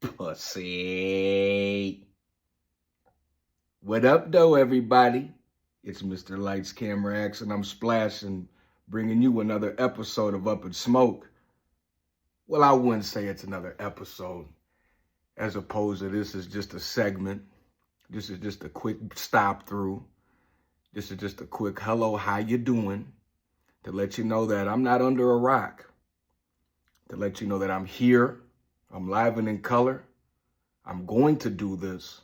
Pussy. What up, though, everybody? It's Mr. Lights, Camera, Action. I'm splashing, bringing you another episode of UpnSmoke. Well, I wouldn't say it's another episode, as opposed to this is just a segment. This is just a quick stop through. This is just a quick hello, how you doing? To let you know that I'm not under a rock. To let you know that I'm here. I'm live and in color. I'm going to do this,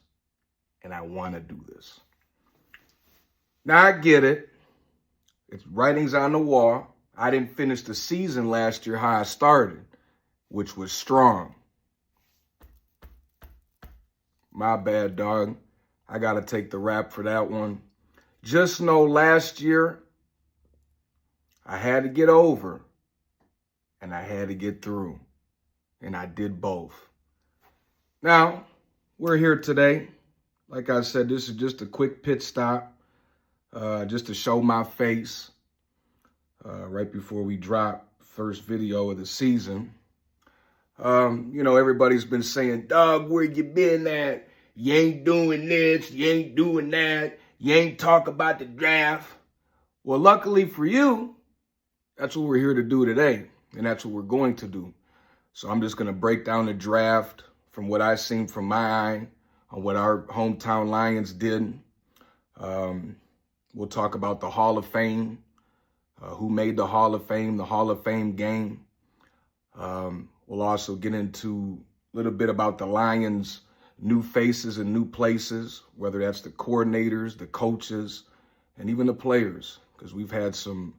and I want to do this. Now, I get it. It's writings on the wall. I didn't finish the season last year how I started, which was strong. My bad, dog. I got to take the rap for that one. Just know last year, I had to get over, and I had to get through, and I did both. Now, we're here today. Like I said, this is just a quick pit stop, just to show my face right before we drop first video of the season. Everybody's been saying, dog, where you been at? You ain't doing this, you ain't doing that, you ain't talk about the draft. Well, luckily for you, that's what we're here to do today, and that's what we're going to do. So I'm just going to break down the draft from what I've seen from my eye on what our hometown Lions did. We'll talk about the Hall of Fame, who made the Hall of Fame game. We'll also get into a little bit about the Lions' new faces and new places, whether that's the coordinators, the coaches, and even the players, because we've had some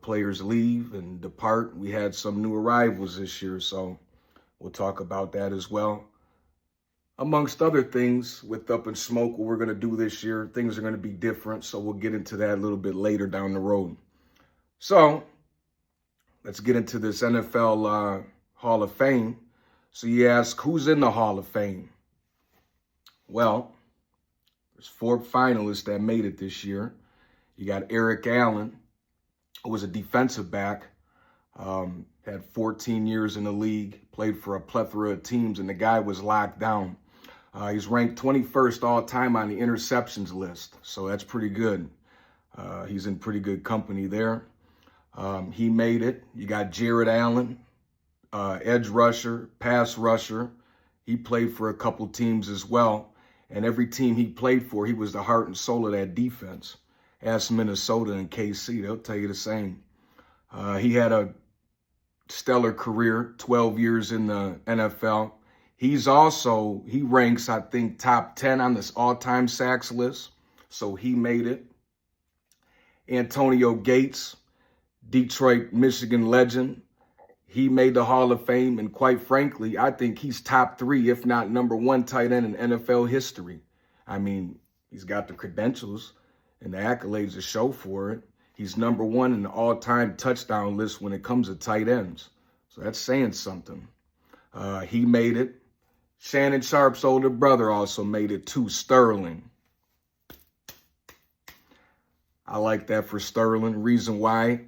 players leave and depart. We had some new arrivals this year, so we'll talk about that as well. Amongst other things with UpnSmoke, what we're going to do this year, things are going to be different, so we'll get into that a little bit later down the road. So let's get into this NFL Hall of Fame. So you ask, who's in the Hall of Fame? Well, there's 4 finalists that made it this year. You got Eric Allen, who was a defensive back, had 14 years in the league, played for a plethora of teams, and the guy was locked down. He's ranked 21st all time on the interceptions list, so that's pretty good. He's in pretty good company there. He made it. You got Jared Allen, edge rusher, pass rusher. He played for a couple teams as well, and every team he played for, he was the heart and soul of that defense. Ask Minnesota and KC, they'll tell you the same. He had a stellar career, 12 years in the NFL. He ranks, I think, top 10 on this all-time sacks list, so he made it. Antonio Gates, Detroit, Michigan legend. He made the Hall of Fame, and quite frankly, I think he's top 3, if not number 1 tight end in NFL history. I mean, he's got the credentials and the accolades to show for it. He's number 1 in the all-time touchdown list when it comes to tight ends. So that's saying something. He made it. Shannon Sharp's older brother also made it too, Sterling. I like that for Sterling. Reason why,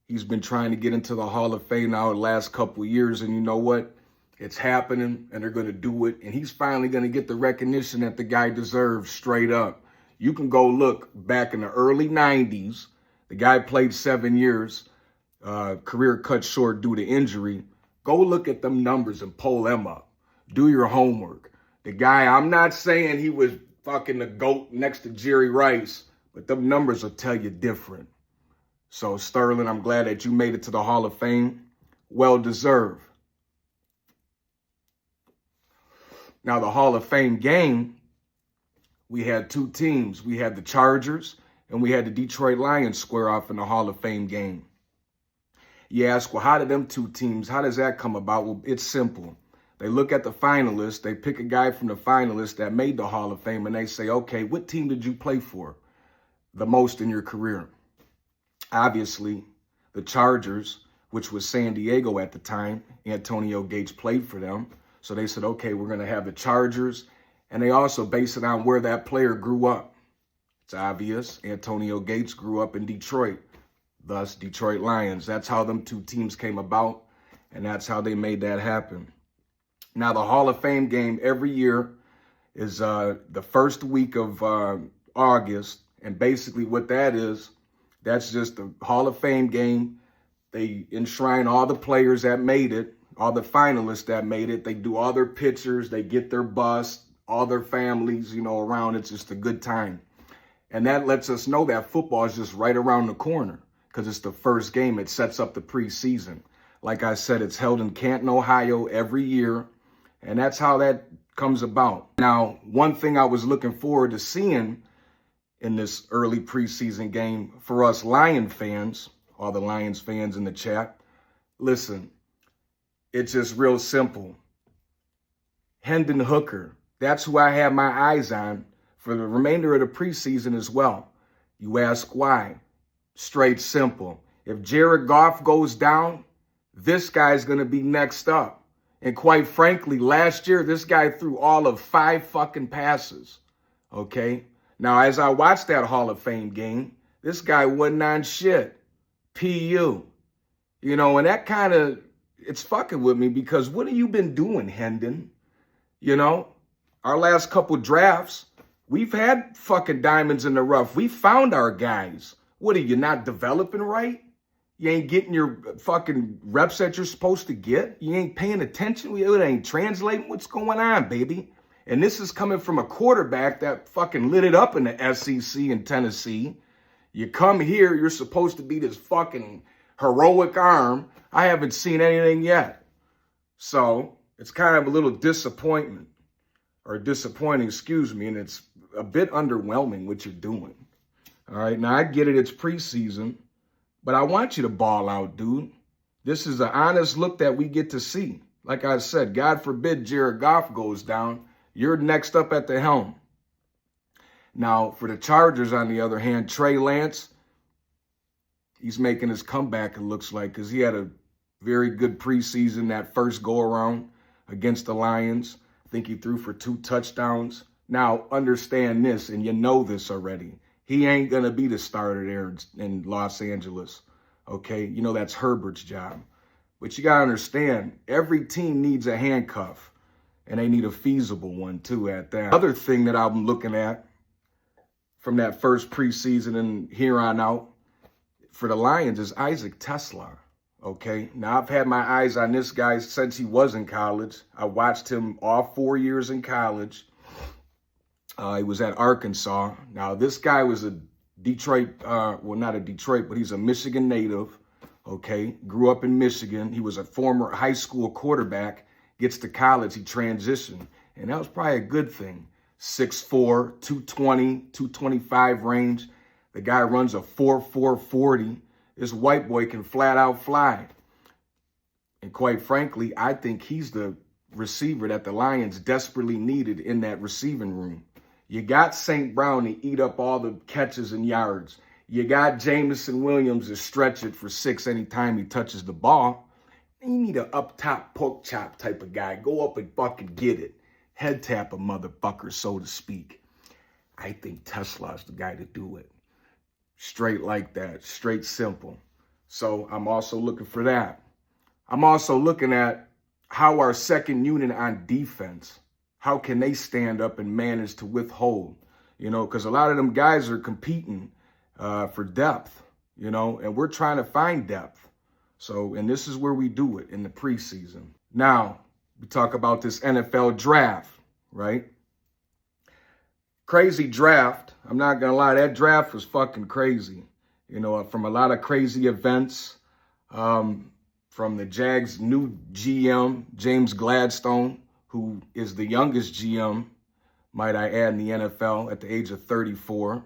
he's been trying to get into the Hall of Fame now the last couple of years, and you know what? It's happening, and they're going to do it, and he's finally going to get the recognition that the guy deserves straight up. You can go look back in the early 90s. The guy played 7 years, career cut short due to injury. Go look at them numbers and pull them up. Do your homework. The guy, I'm not saying he was fucking the GOAT next to Jerry Rice, but them numbers will tell you different. So, Sterling, I'm glad that you made it to the Hall of Fame. Well deserved. Now, the Hall of Fame game, we had 2 teams. We had the Chargers and we had the Detroit Lions square off in the Hall of Fame game. You ask, well, how did them 2 teams, how does that come about? Well, it's simple. They look at the finalists, they pick a guy from the finalists that made the Hall of Fame, and they say, okay, what team did you play for the most in your career? Obviously, the Chargers, which was San Diego at the time. Antonio Gates played for them. So they said, okay, we're going to have the Chargers. And they also base it on where that player grew up. It's obvious. Antonio Gates grew up in Detroit, thus Detroit Lions. That's how them 2 teams came about, and that's how they made that happen. Now, the Hall of Fame game every year is the first week of August. And basically what that is, that's just the Hall of Fame game. They enshrine all the players that made it, all the finalists that made it. They do all their pictures. They get their bus, all their families, around. It's just a good time. And that lets us know that football is just right around the corner because it's the first game. It sets up the preseason. Like I said, it's held in Canton, Ohio every year. And that's how that comes about. Now, one thing I was looking forward to seeing in this early preseason game for us Lion fans, all the Lions fans in the chat, listen, it's just real simple. Hendon Hooker, that's who I have my eyes on for the remainder of the preseason as well. You ask why? Straight simple. If Jared Goff goes down, this guy's going to be next up. And quite frankly, last year, this guy threw all of 5 fucking passes. Okay? Now, as I watched that Hall of Fame game, this guy wasn't on shit. PU. And that kind of, it's fucking with me because what have you been doing, Hendon? Our last couple drafts, we've had fucking diamonds in the rough. We found our guys. What, are you not developing right? You ain't getting your fucking reps that you're supposed to get? You ain't paying attention? It ain't translating what's going on, baby. And this is coming from a quarterback that fucking lit it up in the SEC in Tennessee. You come here, you're supposed to be this fucking heroic arm. I haven't seen anything yet. So it's kind of a little disappointing, and it's a bit underwhelming what you're doing. All right, now I get it, it's preseason, but I want you to ball out, dude. This is an honest look that we get to see. Like I said, God forbid Jared Goff goes down. You're next up at the helm. Now, for the Chargers, on the other hand, Trey Lance, he's making his comeback, it looks like, because he had a very good preseason, that first go-around against the Lions. I think he threw for 2 touchdowns. Now, understand this, and you know this already. He ain't going to be the starter there in Los Angeles, okay? That's Herbert's job. But you got to understand, every team needs a handcuff, and they need a feasible one, too, at that. Other thing that I'm looking at from that first preseason and here on out for the Lions is Isaac Tesla, okay? Now, I've had my eyes on this guy since he was in college. I watched him all 4 years in college. He was at Arkansas. Now, this guy was a Detroit, not a Detroit, but he's a Michigan native, okay? Grew up in Michigan. He was a former high school quarterback. Gets to college, he transitioned. And that was probably a good thing. 6'4", 220, 225 range. The guy runs a 4.4 40. This white boy can flat out fly. And quite frankly, I think he's the receiver that the Lions desperately needed in that receiving room. You got St. Brown to eat up all the catches and yards. You got Jameson Williams to stretch it for 6 anytime he touches the ball. You need an up-top pork chop type of guy. Go up and fucking get it. Head tap a motherfucker, so to speak. I think Tesla's the guy to do it. Straight like that. Straight simple. So I'm also looking for that. I'm also looking at how our second unit on defense, how can they stand up and manage to withhold? Because a lot of them guys are competing for depth, and we're trying to find depth. So, and this is where we do it in the preseason. Now, we talk about this NFL draft, right? Crazy draft. I'm not going to lie. That draft was fucking crazy. From a lot of crazy events, from the Jags' new GM, James Gladstone, who is the youngest GM, might I add, in the NFL at the age of 34.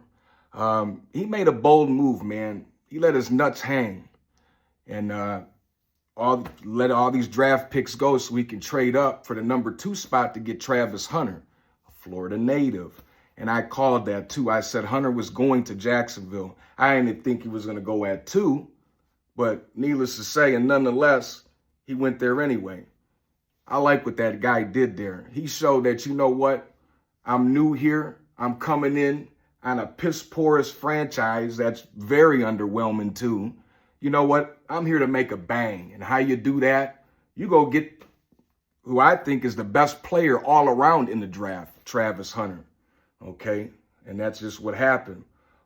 He made a bold move, man. He let his nuts hang. And let all these draft picks go so we can trade up for the number 2 spot to get Travis Hunter, a Florida native. And I called that too. I said Hunter was going to Jacksonville. I didn't think he was going to go at 2, but needless to say, and nonetheless, he went there anyway. I like what that guy did there. He showed that, you know what, I'm new here. I'm coming in on a piss-porous franchise that's very underwhelming too. You know what? I'm here to make a bang. And how you do that? You go get who I think is the best player all around in the draft, Travis Hunter. Okay, and that's just what happened.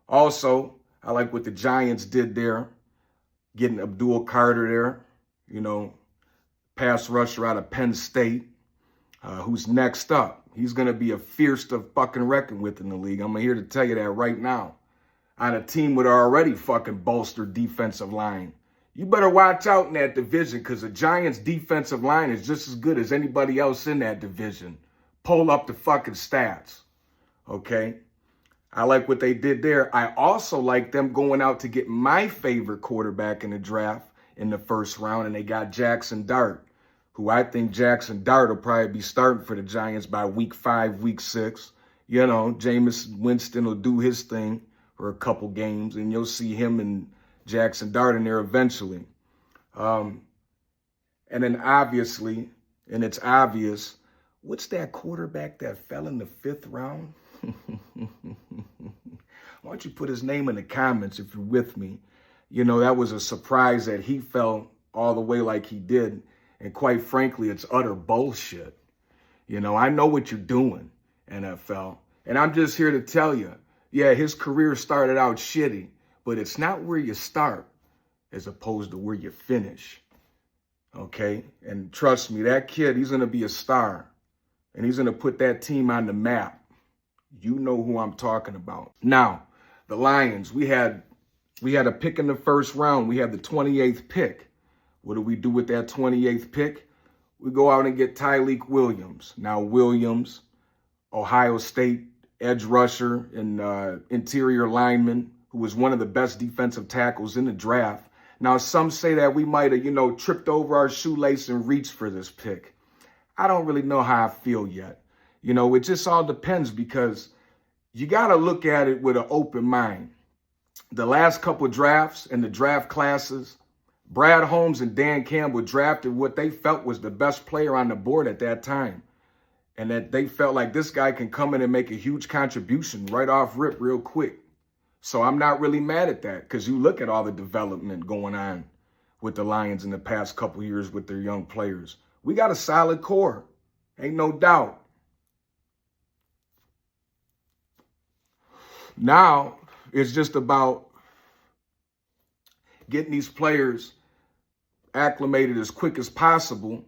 Also, I like what the Giants did there, getting Abdul Carter there, pass rusher out of Penn State, who's next up. He's going to be a fierce to fucking reckon with in the league. I'm here to tell you that right now. On a team with an already fucking bolstered defensive line. You better watch out in that division because the Giants' defensive line is just as good as anybody else in that division. Pull up the fucking stats. Okay? I like what they did there. I also like them going out to get my favorite quarterback in the draft in the first round, and they got Jackson Dart, who I think Jackson Dart will probably be starting for the Giants by week 5, week 6. Jameis Winston will do his thing for a couple games, and you'll see him and Jackson Dart in there eventually. And then obviously, and it's obvious, what's that quarterback that fell in the 5th round? Why don't you put his name in the comments if you're with me? That was a surprise that he fell all the way like he did. And quite frankly, it's utter bullshit. I know what you're doing, NFL. And I'm just here to tell you, yeah, his career started out shitty, but it's not where you start as opposed to where you finish. Okay? And trust me, that kid, he's going to be a star. And he's going to put that team on the map. You know who I'm talking about. Now, the Lions, we had a pick in the first round. We had the 28th pick. What do we do with that 28th pick? We go out and get Tyleik Williams. Now, Williams, Ohio State edge rusher and interior lineman, who was one of the best defensive tackles in the draft. Now, some say that we might have, tripped over our shoelace and reached for this pick. I don't really know how I feel yet. It just all depends because you got to look at it with an open mind. The last couple of drafts and the draft classes, Brad Holmes and Dan Campbell drafted what they felt was the best player on the board at that time. And that they felt like this guy can come in and make a huge contribution right off rip real quick. So I'm not really mad at that because you look at all the development going on with the Lions in the past couple years with their young players. We got a solid core. Ain't no doubt. Now, it's just about getting these players acclimated as quick as possible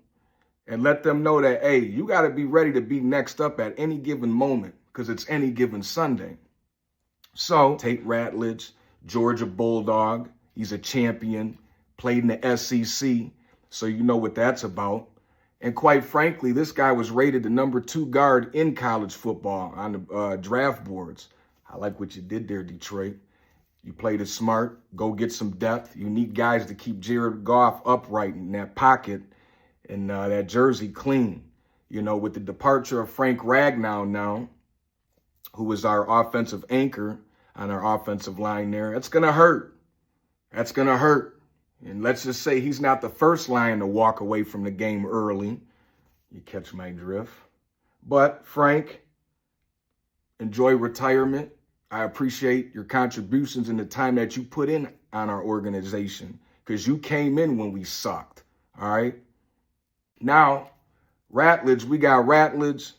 and let them know that, hey, you got to be ready to be next up at any given moment because it's any given Sunday. So, Tate Ratledge, Georgia Bulldog, he's a champion, played in the SEC, so you know what that's about. And quite frankly, this guy was rated the number 2 guard in college football on the draft boards. I like what you did there, Detroit. You played it smart. Go get some depth. You need guys to keep Jared Goff upright in that pocket and that jersey clean. With the departure of Frank Ragnow now, who was our offensive anchor on our offensive line there, that's going to hurt. That's going to hurt. And let's just say he's not the first Lion to walk away from the game early. You catch my drift. But, Frank, enjoy retirement. I appreciate your contributions and the time that you put in on our organization because you came in when we sucked, all right? Now, Ratledge, we got Ratledge,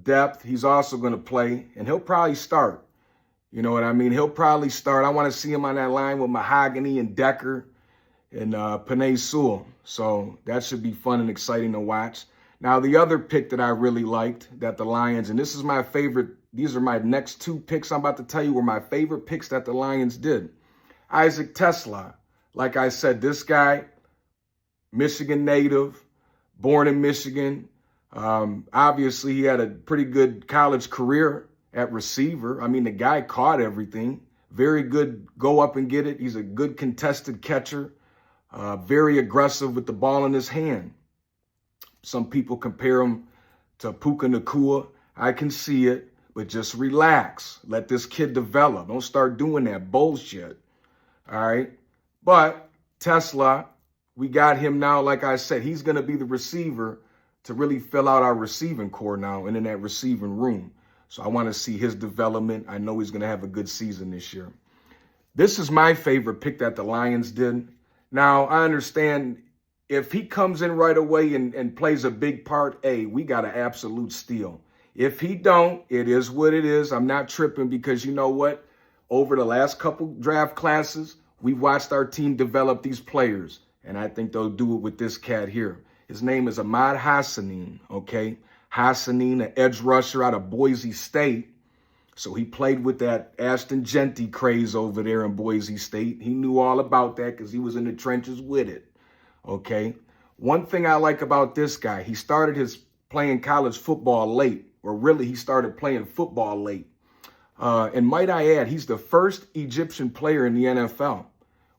depth. He's also going to play, and he'll probably start. You know what I mean? He'll probably start. I want to see him on that line with Mahogany and Decker and Penei Sewell. So that should be fun and exciting to watch. Now, the other pick that I really liked that the Lions, and this is my favorite, these are my next 2 picks I'm about to tell you were my favorite picks that the Lions did. Isaac Tesla. Like I said, this guy, Michigan native, born in Michigan. Obviously, he had a pretty good college career at receiver. I mean, the guy caught everything. Very good go up and get it. He's a good contested catcher. Very aggressive with the ball in his hand. Some people compare him to Puka Nacua. I can see it, but just relax. Let this kid develop. Don't start doing that bullshit. All right? But Tesla, we got him now. Like I said, he's going to be the receiver to really fill out our receiving core now and in that receiving room. So I want to see his development. I know he's going to have a good season this year. This is my favorite pick that the Lions did. Now, I understand if he comes in right away and plays a big part, hey, we got an absolute steal. If he don't, it is what it is. I'm not tripping because you know what? Over the last couple draft classes, we've watched our team develop these players, and I think they'll do it with this cat here. His name is Ahmad Hassanin, okay? Hassanin, an edge rusher out of Boise State. So he played with that Ashton Genty craze over there in Boise State. He knew all about that because he was in the trenches with it, okay? One thing I like about this guy, he started his playing college football late, or really he started playing football late. And might I add, he's the first Egyptian player in the NFL.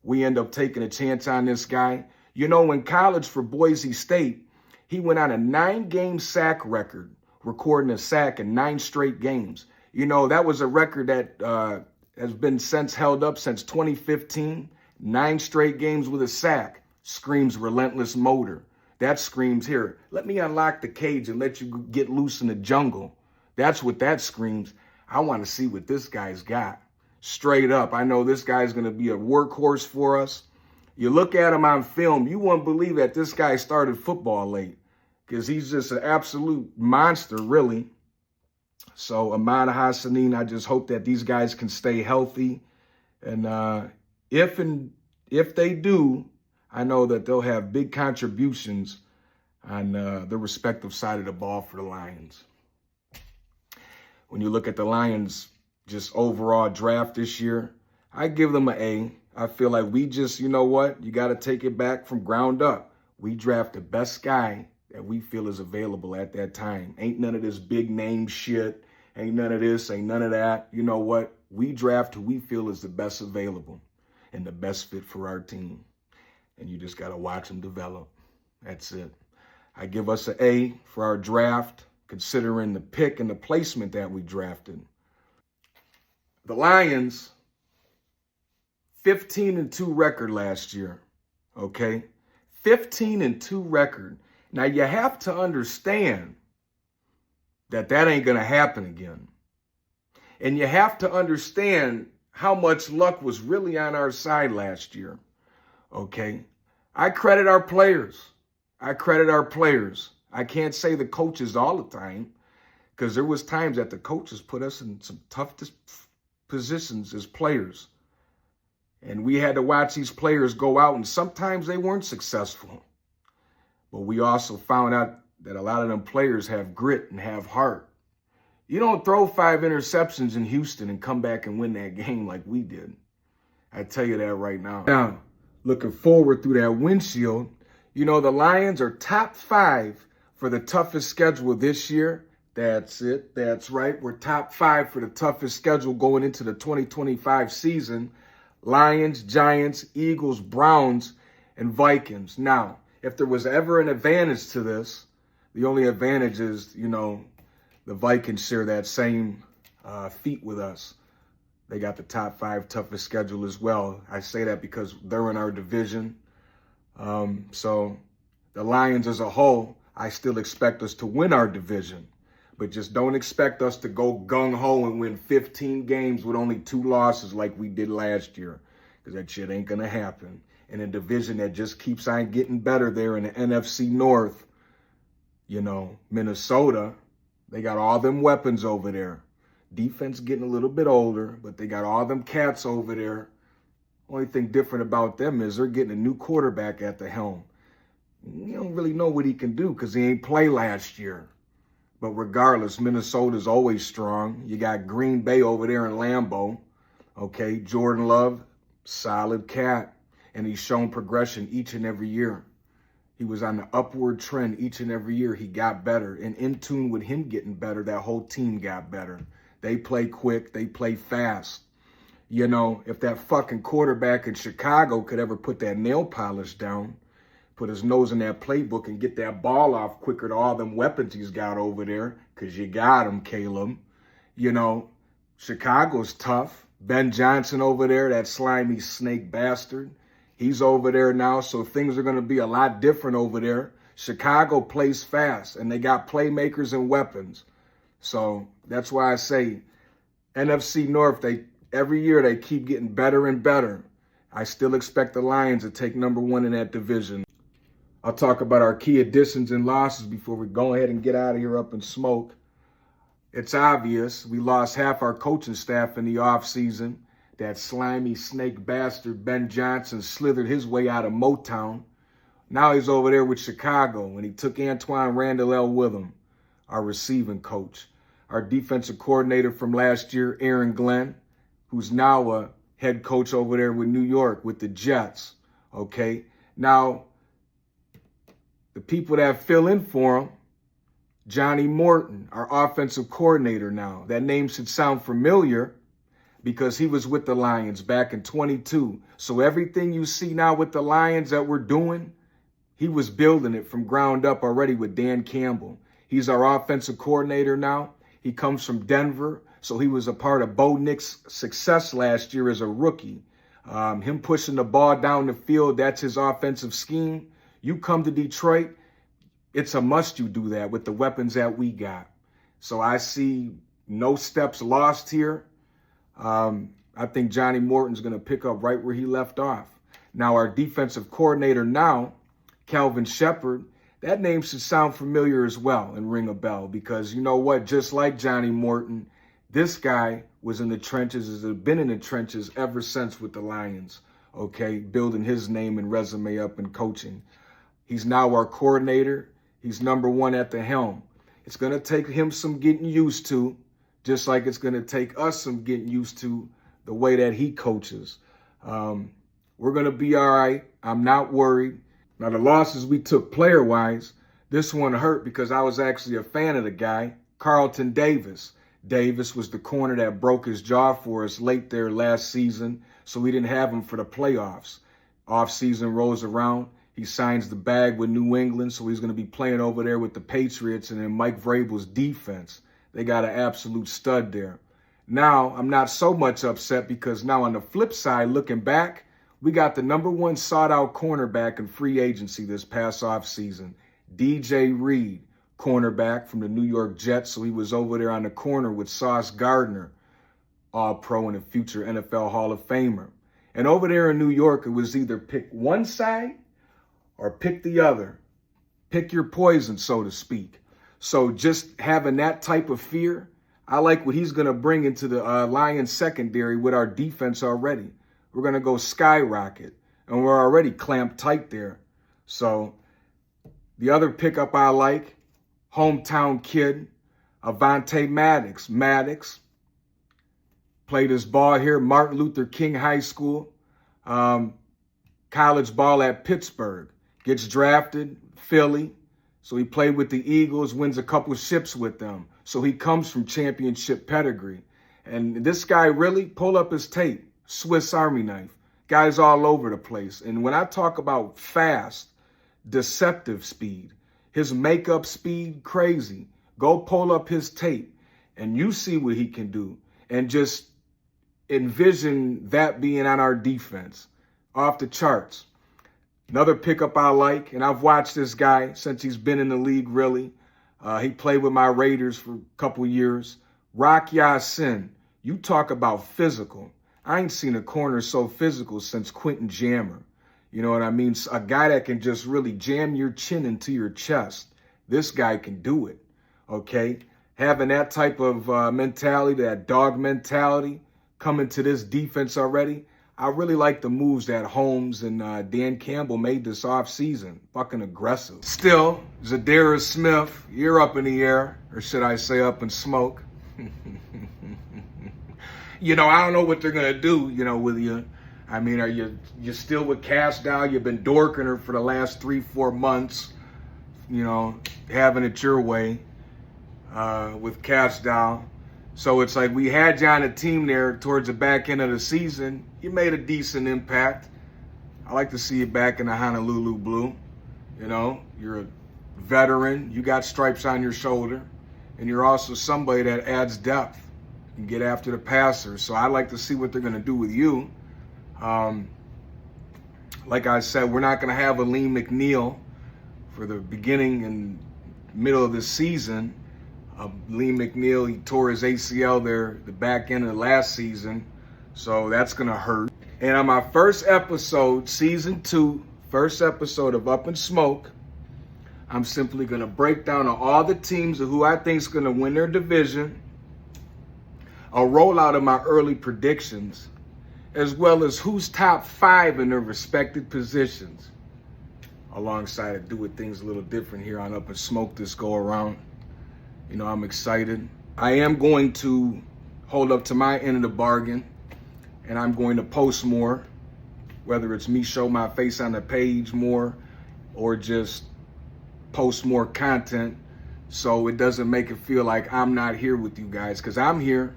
We end up taking a chance on this guy. You know, in college for Boise State, he went on a 9-game sack record, recording a sack in 9 straight games. You know, that was a record that has been held up since 2015. 9 straight games with a sack. Screams relentless motor. That screams, here, let me unlock the cage and let you get loose in the jungle. That's what that screams. I want to see what this guy's got. Straight up, I know this guy's going to be a workhorse for us. You look at him on film, you won't believe that this guy started football late because he's just an absolute monster, really. So, Ahmad Hassanin, I just hope that these guys can stay healthy. And if they do, I know that they'll have big contributions on the respective side of the ball for the Lions. When you look at the Lions' just overall draft this year, I give them an A. I feel like we just, you know what? You got to take it back from ground up. We draft the best guy that we feel is available at that time. Ain't none of this big name shit. Ain't none of this, ain't none of that. You know what? We draft who we feel is the best available and the best fit for our team. And you just got to watch them develop. That's it. I give us an A for our draft, considering the pick and the placement that we drafted. The Lions, 15-2 record last year, okay? 15-2 record. Now, you have to understand that ain't going to happen again. And you have to understand how much luck was really on our side last year, okay? I credit our players. I can't say the coaches all the time because there was times that the coaches put us in some tough positions as players. And we had to watch these players go out, and sometimes they weren't successful. But we also found out that a lot of them players have grit and have heart. You don't throw 5 interceptions in Houston and come back and win that game like we did. I tell you that right now. Now, looking forward through that windshield, you know, the Lions are top 5 for the toughest schedule this year. That's it. That's right. We're top 5 for the toughest schedule going into the 2025 season. Lions, Giants, Eagles, Browns, and Vikings. Now, if there was ever an advantage to this, the only advantage is, you know, the Vikings share that same feat with us. They got the top 5 toughest schedule as well. I say that because they're in our division. So the Lions as a whole, I still expect us to win our division. But just don't expect us to go gung-ho and win 15 games with only 2 losses like we did last year. Because that shit ain't going to happen. In a division that just keeps on getting better there in the NFC North, you know, Minnesota, they got all them weapons over there. Defense getting a little bit older, but they got all them cats over there. Only thing different about them is they're getting a new quarterback at the helm. You don't really know what he can do because he ain't play last year. But regardless, Minnesota's always strong. You got Green Bay over there in Lambeau. Okay, Jordan Love, solid cat. And he's shown progression each and every year. He was on the upward trend each and every year. He got better. And in tune with him getting better, that whole team got better. They play quick. They play fast. You know, if that fucking quarterback in Chicago could ever put that nail polish down, put his nose in that playbook and get that ball off quicker to all them weapons he's got over there, because you got him, Caleb. You know, Chicago's tough. Ben Johnson over there, that slimy snake bastard. He's over there now, so things are going to be a lot different over there. Chicago plays fast, and they got playmakers and weapons. So that's why I say NFC North, every year they keep getting better and better. I still expect the Lions to take number 1 in that division. I'll talk about our key additions and losses before we go ahead and get out of here up in smoke. It's obvious we lost half our coaching staff in the offseason. That slimy snake bastard Ben Johnson slithered his way out of Motown. Now he's over there with Chicago, and he took Antoine Randall with him, our receiving coach. Our defensive coordinator from last year, Aaron Glenn, who's now a head coach over there with New York with the Jets. Okay, now the people that fill in for him, Johnny Morton, our offensive coordinator now. That name should sound familiar because he was with the Lions back in 22. So everything you see now with the Lions that we're doing, he was building it from ground up already with Dan Campbell. He's our offensive coordinator now. He comes from Denver, so he was a part of Bo Nix's success last year as a rookie. Him pushing the ball down the field, that's his offensive scheme. You come to Detroit, it's a must you do that with the weapons that we got. So I see no steps lost here. I think Johnny Morton's going to pick up right where he left off. Now, our defensive coordinator now, Calvin Shepard, that name should sound familiar as well and ring a bell because you know what? Just like Johnny Morton, this guy was in the trenches, has been in the trenches ever since with the Lions, okay, building his name and resume up in coaching. He's now our coordinator. He's number one at the helm. It's going to take him some getting used to, just like it's going to take us some getting used to the way that he coaches. We're going to be all right. I'm not worried. Now, the losses we took player-wise, this one hurt because I was actually a fan of the guy, Carlton Davis. Davis was the corner that broke his jaw for us late there last season, so we didn't have him for the playoffs. Off-season rolls around. He signs the bag with New England, so he's going to be playing over there with the Patriots and in Mike Vrabel's defense. They got an absolute stud there. Now, I'm not so much upset because now on the flip side, looking back, we got the number one sought-out cornerback in free agency this past offseason, DJ Reed, cornerback from the New York Jets. So he was over there on the corner with Sauce Gardner, All-Pro and a future NFL Hall of Famer. And over there in New York, it was either pick one side or pick the other. Pick your poison, so to speak. So just having that type of fear, I like what he's going to bring into the Lions secondary with our defense already. We're going to go skyrocket, and we're already clamped tight there. So the other pickup I like, hometown kid, Avonte Maddox. Maddox played his ball here, Martin Luther King High School, college ball at Pittsburgh. Gets drafted, Philly. So he played with the Eagles, wins a couple ships with them. So he comes from championship pedigree. And this guy really, pull up his tape, Swiss Army knife. Guy's all over the place. And when I talk about fast, deceptive speed, his makeup speed, crazy. Go pull up his tape and you see what he can do. And just envision that being on our defense. Off the charts. Another pickup I like, and I've watched this guy since he's been in the league, really. He played with my Raiders for a couple years. Rock Ya-Sin, you talk about physical. I ain't seen a corner so physical since Quentin Jammer. You know what I mean? A guy that can just really jam your chin into your chest. This guy can do it, okay? Having that type of mentality, that dog mentality, coming to this defense already, I really like the moves that Holmes and Dan Campbell made this offseason. Fucking aggressive. Still, Zadarius Smith, you're up in the air, or should I say up in smoke. You know, I don't know what they're going to do, you know, with you. I mean, are you still with Cash Dow? You've been dorking her for the last 3-4 months, you know, having it your way with Cash Dow. So it's like we had you on a team there towards the back end of the season. You made a decent impact. I like to see you back in the Honolulu blue. You know, you're a veteran. You got stripes on your shoulder. And you're also somebody that adds depth and get after the passer. So I like to see what they're going to do with you. Like I said, we're not going to have Aleem McNeil for the beginning and middle of the season. Aleem McNeil, he tore his ACL there the back end of the last season. So that's going to hurt. And on my first episode, season 2, first episode of Up and Smoke, I'm simply going to break down all the teams of who I think is going to win their division, a rollout of my early predictions, as well as who's top 5 in their respective positions. Alongside of doing things a little different here on Up and Smoke this go around. You know, I'm excited. I am going to hold up to my end of the bargain, and I'm going to post more, whether it's me show my face on the page more or just post more content so it doesn't make it feel like I'm not here with you guys, because I'm here.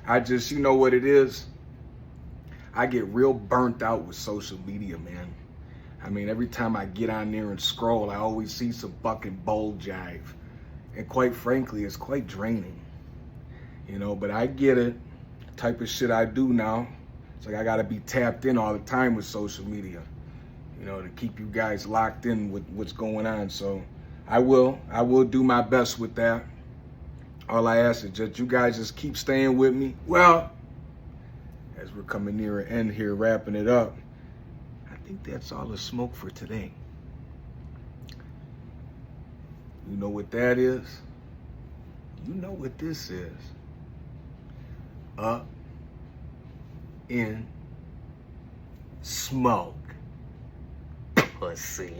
I just, you know what it is? I get real burnt out with social media, man. I mean, every time I get on there and scroll, I always see some fucking bull jive. And quite frankly, it's quite draining. You know, but I get it. The type of shit I do now. It's like I gotta be tapped in all the time with social media, you know, to keep you guys locked in with what's going on. So I will do my best with that. All I ask is that you guys just keep staying with me. Well, as we're coming near an end here, wrapping it up, I think that's all the smoke for today. You know what that is? You know what this is. Up in smoke. Pussy.